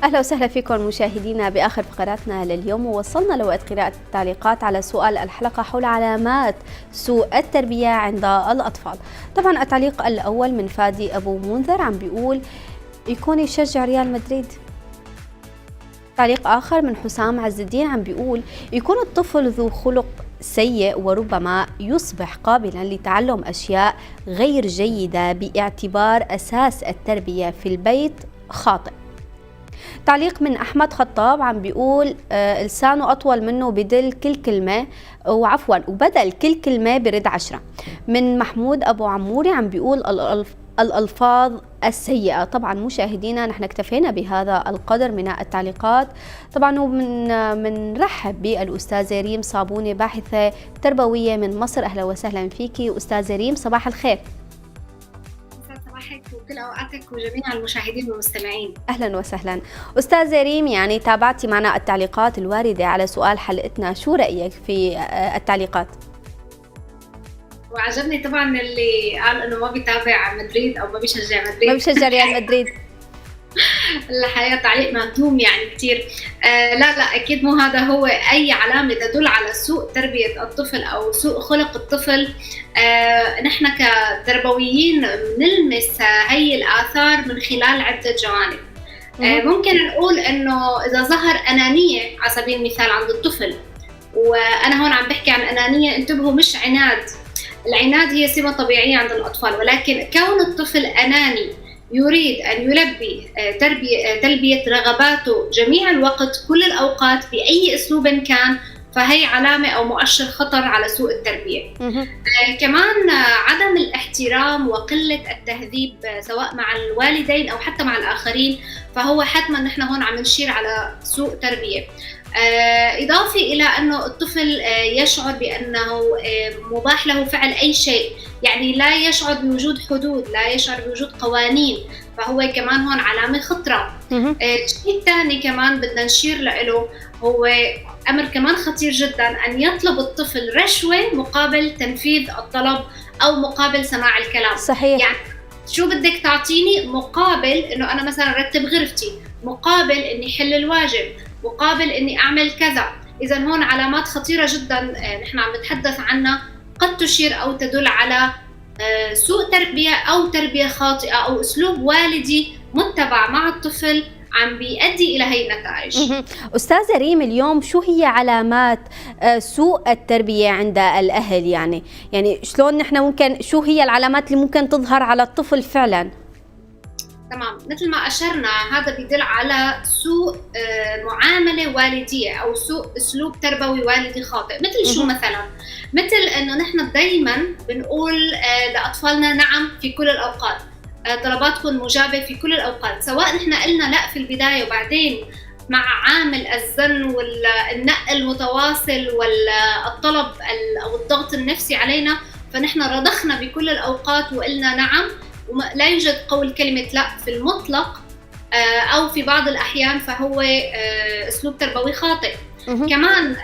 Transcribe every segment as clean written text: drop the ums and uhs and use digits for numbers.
أهلا وسهلا فيكم مشاهدينا بآخر فقراتنا لليوم، ووصلنا لوقت قراءة التعليقات على سؤال الحلقة حول علامات سوء التربية عند الأطفال. طبعا التعليق الأول من فادي أبو منذر عم بيقول يكون يشجع ريال مدريد. تعليق آخر من حسام عز الدين عم بيقول يكون الطفل ذو خلق سيء وربما يصبح قابلا لتعلم أشياء غير جيدة باعتبار أساس التربية في البيت خاطئ. تعليق من أحمد خطاب عم بيقول لسانه أطول منه بدل كل كلمة وبدل كل كلمة برد 10. من محمود أبو عموري عم بيقول الألفاظ السيئة. طبعا مشاهدينا نحن اكتفينا بهذا القدر من التعليقات طبعا، ومن رحب بالأستاذة ريم صابوني باحثة تربوية من مصر. أهلا وسهلا فيكي أستاذة ريم، صباح الخير. صباحك وكل أوقاتك وجميع المشاهدين والمستمعين. أهلا وسهلا أستاذة ريم، يعني تابعتي معنا التعليقات الواردة على سؤال حلقتنا، شو رأيك في التعليقات؟ وعجبني طبعا اللي قال انه ما بيتابع مدريد او ما بيشجع مدريد، ما بيشجع ريال مدريد. الحقيقة تعليق مهضوم يعني كتير. لا اكيد مو هذا هو اي علامة تدل على سوء تربية الطفل او سوء خلق الطفل. نحن كتربويين نلمس هي الآثار من خلال عدة جوانب. ممكن نقول انه اذا ظهر انانية على سبيل المثال عند الطفل، وانا هون عم بحكي عن انانية، انتبهوا مش عناد. العناد هي سمة طبيعية عند الأطفال، ولكن كون الطفل أناني يريد أن يلبي تلبية رغباته جميع الوقت كل الأوقات بأي أسلوب كان، فهي علامة أو مؤشر خطر على سوء التربية. كمان عدم الاحترام وقلة التهذيب سواء مع الوالدين أو حتى مع الآخرين، فهو حتما نحن هون عم نشير على سوء تربية. إضافة إلى أنه الطفل يشعر بأنه مباح له فعل أي شيء، يعني لا يشعر بوجود حدود، لا يشعر بوجود قوانين، فهو كمان هون علامة خطرة. الشيء الثاني كمان بدنا نشير له هو أمر كمان خطير جدا، أن يطلب الطفل رشوة مقابل تنفيذ الطلب أو مقابل سماع الكلام. صحيح. يعني شو بدك تعطيني مقابل أنه أنا مثلا رتب غرفتي، مقابل أني حل الواجب، مقابل اني اعمل كذا. اذا هون علامات خطيره جدا نحن عم نتحدث عنها، قد تشير او تدل على سوء تربيه او تربيه خاطئه او اسلوب والدي متبع مع الطفل عم بيؤدي الى هي النتائج. استاذه ريم، اليوم شو هي علامات سوء التربيه عند الاهل؟ يعني شلون نحن ممكن، شو هي العلامات اللي ممكن تظهر على الطفل فعلا؟ تمام، مثل ما أشرنا هذا بيدل على سوء معاملة والدية أو سوء أسلوب تربوي والدي خاطئ. مثل شو مثلا؟ مثل أنه نحن دايما بنقول لأطفالنا نعم في كل الأوقات، طلباتكم مجابة في كل الأوقات، سواء نحن قلنا لا في البداية وبعدين مع عامل الزن والنقل المتواصل والطلب أو الضغط النفسي علينا، فنحن رضخنا بكل الأوقات وقلنا نعم، ولا يوجد قول كلمة لا في المطلق أو في بعض الأحيان، فهو أسلوب تربوي خاطئ. كمان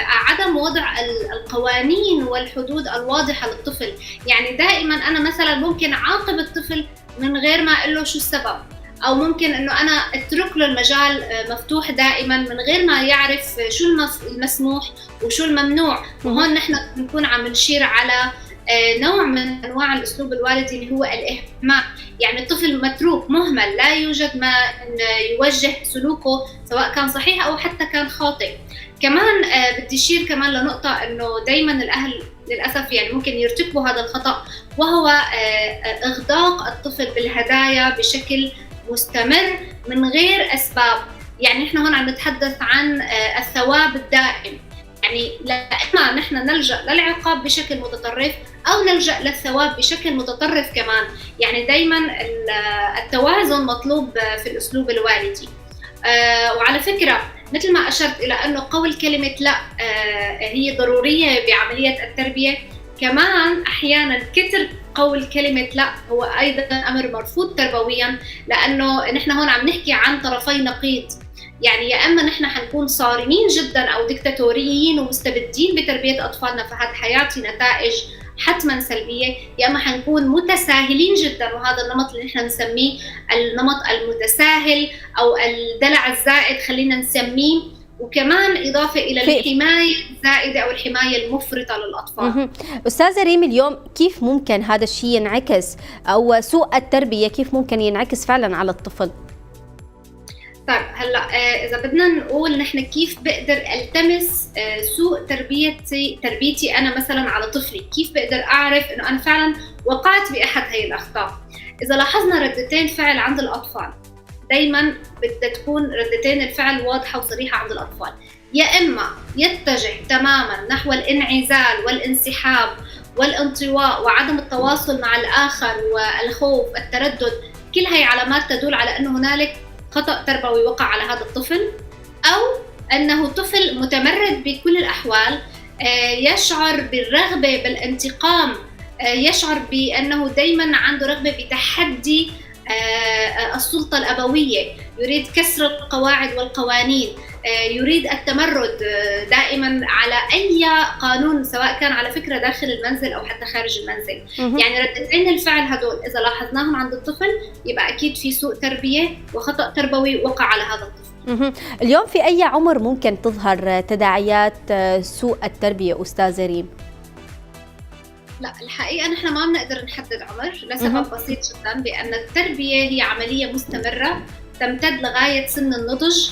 عدم وضع القوانين والحدود الواضحة للطفل، يعني دائما أنا مثلا ممكن أعاقب الطفل من غير ما أقول له شو السبب، أو ممكن أنه أنا أترك له المجال مفتوح دائما من غير ما يعرف شو المسموح وشو الممنوع. وهون نحن نكون عم نشير على نوع من أنواع الأسلوب الوالدي اللي هو الإهمال، يعني الطفل متروك مهمل، لا يوجد ما يوجه سلوكه سواء كان صحيح أو حتى كان خاطئ. كمان بدي أشير كمان لنقطة أنه دايما الأهل للأسف يعني ممكن يرتكبوا هذا الخطأ، وهو إغداق الطفل بالهدايا بشكل مستمر من غير أسباب. يعني نحن هون عم نتحدث عن الثواب الدائم، يعني لا إما نحن نلجأ للعقاب بشكل متطرف أو نلجأ للثواب بشكل متطرف كمان. يعني دايما التوازن مطلوب في الأسلوب الوالدي. وعلى فكرة مثل ما أشرت إلى أنه قول كلمة لا هي ضرورية بعملية التربية، كمان أحيانا كتر قول كلمة لا هو أيضا أمر مرفوض تربويا، لأنه نحن هون عم نحكي عن طرفي نقيض. يعني يا اما نحن حنكون صارمين جدا او ديكتاتوريين ومستبدين بتربيه اطفالنا، فهذا حيعطي نتائج حتما سلبية، يا اما حنكون متساهلين جدا، وهذا النمط اللي نحن نسميه النمط المتساهل او الدلع الزائد خلينا نسميه، وكمان إضافة إلى الحماية الزائدة أو الحماية المفرطة للأطفال. أستاذة ريم، اليوم كيف ممكن هذا الشيء ينعكس، أو سوء التربية كيف ممكن ينعكس فعلا على الطفل؟ طيب هلا إذا بدنا نقول نحن كيف بقدر التمس سوء تربيتي أنا مثلا على طفلي، كيف بقدر أعرف إنه أنا فعلا وقعت بأحد هي الأخطاء؟ إذا لاحظنا ردتين فعل عند الأطفال، دايما بدها تكون ردتين الفعل واضحة وصريحة عند الأطفال، يا إما يتجه تماما نحو الانعزال والانسحاب والانطواء وعدم التواصل مع الآخر والخوف التردد، كل هاي علامات تدل على أنه هنالك خطأ تربوي وقع على هذا الطفل، أو أنه طفل متمرد بكل الأحوال، يشعر بالرغبة بالانتقام، يشعر بأنه دايما عنده رغبة بتحدي السلطة الأبوية، يريد كسر القواعد والقوانين، يريد التمرد دائما على أي قانون، سواء كان على فكرة داخل المنزل أو حتى خارج المنزل. يعني ردتين الفعل هدول إذا لاحظناهم عند الطفل يبقى أكيد في سوء تربية وخطأ تربوي وقع على هذا الطفل. اليوم في أي عمر ممكن تظهر تداعيات سوء التربية أستاذة ريم؟ لا الحقيقة نحن ما بنقدر نحدد عمر لسبب بسيط جدا، بأن التربية هي عملية مستمرة تمتد لغاية سن النضج.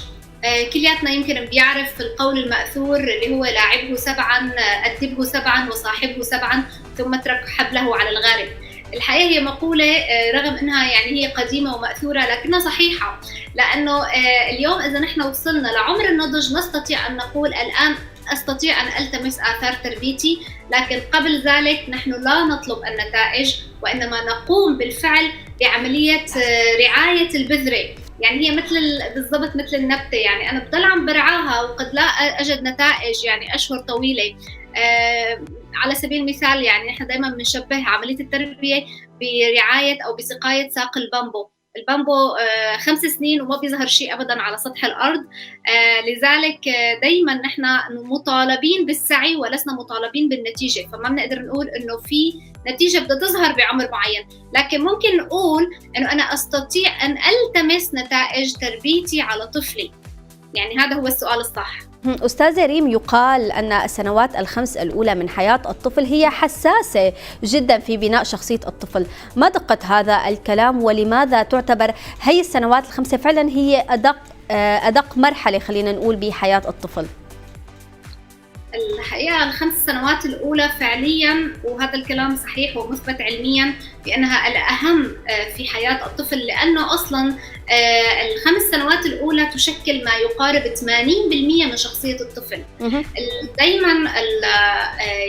كلياتنا يمكن بيعرف القول المأثور اللي هو لاعبه 7 أدبه 7 وصاحبه 7 ثم اترك حبله على الغارب. الحقيقة هي مقولة رغم أنها يعني هي قديمة ومأثورة لكنها صحيحة، لأنه اليوم إذا نحن وصلنا لعمر النضج نستطيع أن نقول الآن أستطيع أن ألتمس آثار تربيتي، لكن قبل ذلك نحن لا نطلب النتائج وإنما نقوم بالفعل بعملية رعاية البذرة. يعني هي بالضبط مثل النبتة، يعني أنا بضل عم برعاها وقد لا أجد نتائج يعني أشهر طويلة. على سبيل المثال يعني نحن دائما بنشبه عملية التربية برعاية أو بسقاية ساق البامبو. البامبو 5 سنين وما بيظهر شيء أبدا على سطح الأرض، لذلك دايما نحن مطالبين بالسعي ولسنا مطالبين بالنتيجة، فما بنقدر نقول إنه في نتيجة بدها تظهر بعمر معين، لكن ممكن نقول إنه أنا أستطيع أن ألتمس نتائج تربيتي على طفلي. يعني هذا هو السؤال الصح. أستاذة ريم، يقال أن السنوات ال5 الأولى من حياة الطفل هي حساسة جدا في بناء شخصية الطفل، ما دقة هذا الكلام؟ ولماذا تعتبر هي السنوات ال5 فعلا هي أدق مرحلة خلينا نقول بحياة الطفل؟ الحقيقة ال5 سنوات الأولى فعليا، وهذا الكلام صحيح ومثبت علميا بأنها الأهم في حياة الطفل، لأنه أصلا ال5 سنوات الأولى تشكل ما يقارب 80% من شخصية الطفل. دايما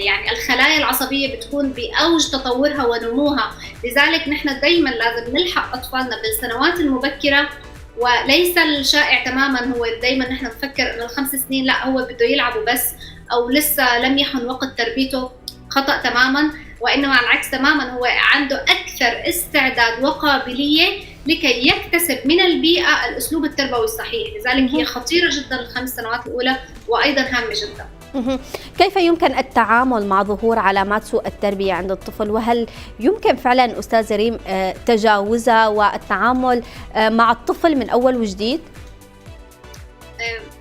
يعني الخلايا العصبية بتكون بأوج تطورها ونموها، لذلك نحن دايما لازم نلحق أطفالنا بالسنوات المبكرة، وليس الشائع تماما هو دايما نحن نفكر انه ال5 سنين لا هو بده يلعب وبس او لسه لم يحن وقت تربيته. خطأ تماما، وانما على العكس تماما هو عنده اكثر استعداد وقابلية لكي يكتسب من البيئة الاسلوب التربوي الصحيح، لذلك هي خطيرة جدا ال5 سنوات الاولى وايضا هامة جدا. كيف يمكن التعامل مع ظهور علامات سوء التربية عند الطفل، وهل يمكن فعلا أستاذة ريم تجاوزها والتعامل مع الطفل من أول وجديد؟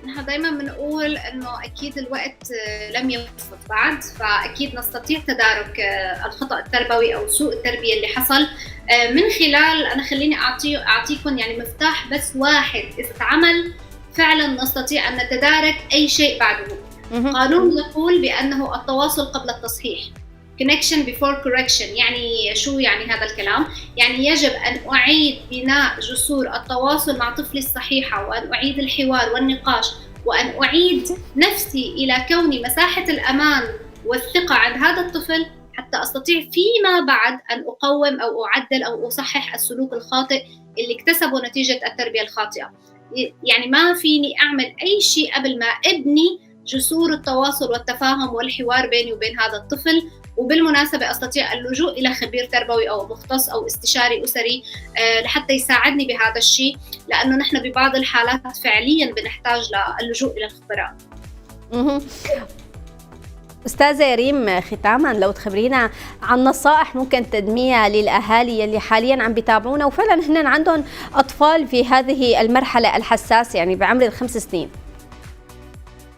نحن دائما بنقول انه اكيد الوقت لم يفوت بعد، فاكيد نستطيع تدارك الخطأ التربوي او سوء التربية اللي حصل من خلال، انا خليني اعطيكم يعني مفتاح بس واحد اذا تعمل فعلا نستطيع ان نتدارك اي شيء بعده. قانون يقول بأنه التواصل قبل التصحيح، connection before correction. يعني شو يعني هذا الكلام؟ يعني يجب أن أعيد بناء جسور التواصل مع طفلي الصحيحة، وأن أعيد الحوار والنقاش، وأن أعيد نفسي إلى كوني مساحة الأمان والثقة عند هذا الطفل حتى أستطيع فيما بعد أن أقوم أو أعدل أو أصحح السلوك الخاطئ اللي اكتسبه نتيجة التربية الخاطئة. يعني ما فيني أعمل أي شيء قبل ما أبني جسور التواصل والتفاهم والحوار بيني وبين هذا الطفل. وبالمناسبة أستطيع اللجوء إلى خبير تربوي أو مختص أو استشاري أسري لحتى يساعدني بهذا الشيء، لأنه نحن ببعض الحالات فعليا بنحتاج للجوء إلى الخبراء. أستاذة ريم، ختاما لو تخبرينا عن نصائح ممكن تقدميها للأهالي اللي حاليا عم بيتابعونا وفعلا هن عندهم أطفال في هذه المرحلة الحساسة، يعني بعمر ال5 سنين.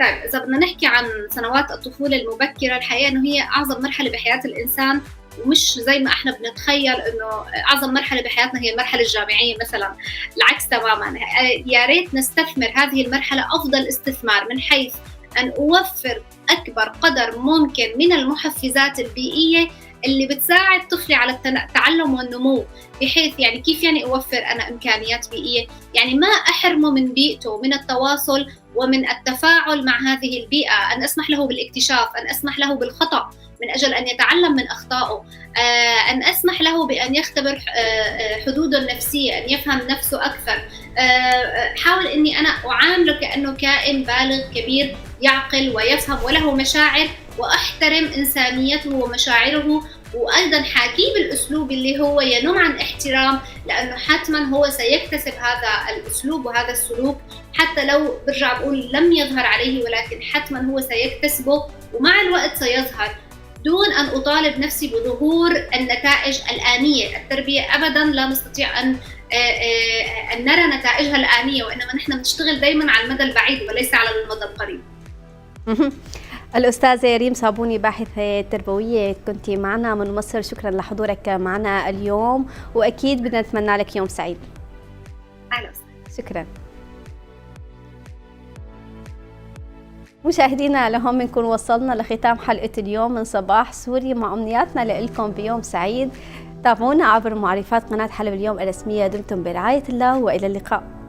طيب إذا بدنا نحكي عن سنوات الطفولة المبكرة، الحقيقة إنه هي أعظم مرحلة بحياة الإنسان، ومش زي ما احنا بنتخيل انه اعظم مرحله بحياتنا هي المرحله الجامعيه مثلا. العكس تماما، يا ريت نستثمر هذه المرحله افضل استثمار، من حيث ان اوفر اكبر قدر ممكن من المحفزات البيئيه اللي بتساعد طفلي على التعلم والنمو. بحيث يعني كيف يعني اوفر انا امكانيات بيئيه؟ يعني ما احرمه من بيئته، من التواصل ومن التفاعل مع هذه البيئه، ان اسمح له بالاكتشاف، ان اسمح له بالخطا من أجل أن يتعلم من أخطائه، أن أسمح له بأن يختبر حدوده النفسية، أن يفهم نفسه أكثر. حاول أني أنا أعامله كأنه كائن بالغ كبير يعقل ويفهم وله مشاعر، وأحترم إنسانيته ومشاعره، وأيضا حاكيه بالأسلوب اللي هو ينم عن احترام، لأنه حتما هو سيكتسب هذا الأسلوب وهذا السلوك، حتى لو برجع بقول لم يظهر عليه، ولكن حتما هو سيكتسبه ومع الوقت سيظهر، دون أن أطالب نفسي بظهور النتائج الآنية. التربية أبداً لا نستطيع أن نرى نتائجها الآنية، وإنما نحن نشتغل دايماً على المدى البعيد وليس على المدى القريب. الأستاذة ريم صابوني، باحثة تربوية، كنت معنا من مصر، شكراً لحضورك معنا اليوم، وأكيد بدنا نتمنى لك يوم سعيد. أهلا وسهلا. شكراً. مشاهدينا، لهم بنكون وصلنا لختام حلقة اليوم من صباح سوري، مع أمنياتنا لكم بيوم سعيد. تابعونا عبر معرفات قناة حلب اليوم الرسمية. دمتم برعاية الله وإلى اللقاء.